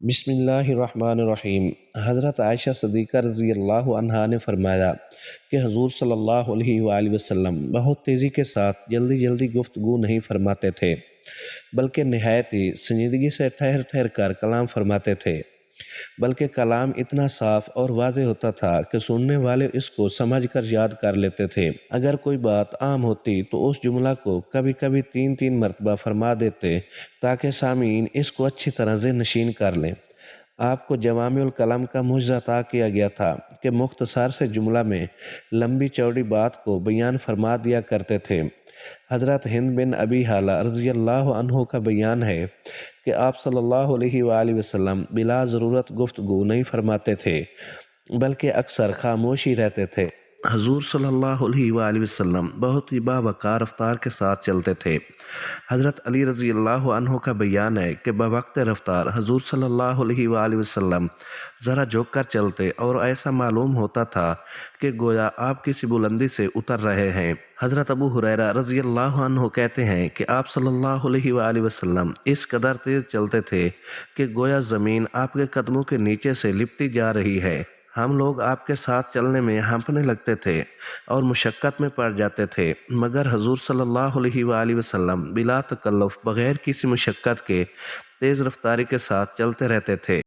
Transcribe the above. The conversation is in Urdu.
بسم اللہ الرحمن الرحیم۔ حضرت عائشہ صدیقہ رضی اللہ عنہا نے فرمایا کہ حضور صلی اللہ علیہ وآلہ وسلم بہت تیزی کے ساتھ جلدی جلدی گفتگو نہیں فرماتے تھے، بلکہ نہایت ہی سنجیدگی سے ٹھہر ٹھہر کر کلام فرماتے تھے، بلکہ کلام اتنا صاف اور واضح ہوتا تھا کہ سننے والے اس کو سمجھ کر یاد کر لیتے تھے۔ اگر کوئی بات عام ہوتی تو اس جملہ کو کبھی کبھی 3 مرتبہ فرما دیتے تاکہ سامعین اس کو اچھی طرح ذہن نشین کر لیں۔ آپ کو جوامع الکلام کا معجزہ عطا کیا گیا تھا کہ مختصر سے جملہ میں لمبی چوڑی بات کو بیان فرما دیا کرتے تھے۔ حضرت ہند بن ابی حالہ رضی اللہ عنہ کا بیان ہے کہ آپ صلی اللہ علیہ وآلہ وسلم بلا ضرورت گفتگو نہیں فرماتے تھے، بلکہ اکثر خاموشی رہتے تھے۔ حضور صلی اللہ علیہ وآلہ وسلم بہت ہی باوقار رفتار کے ساتھ چلتے تھے۔ حضرت علی رضی اللہ عنہ کا بیان ہے کہ بوقت رفتار حضور صلی اللہ علیہ وآلہ وسلم ذرا جھک کر چلتے اور ایسا معلوم ہوتا تھا کہ گویا آپ کسی بلندی سے اتر رہے ہیں۔ حضرت ابو ہریرہ رضی اللہ عنہ کہتے ہیں کہ آپ صلی اللہ علیہ وآلہ وسلم اس قدر تیز چلتے تھے کہ گویا زمین آپ کے قدموں کے نیچے سے لپٹی جا رہی ہے۔ ہم لوگ آپ کے ساتھ چلنے میں ہانپنے لگتے تھے اور مشقت میں پڑ جاتے تھے، مگر حضور صلی اللہ علیہ وآلہ وسلم بلا تکلف بغیر کسی مشقت کے تیز رفتاری کے ساتھ چلتے رہتے تھے۔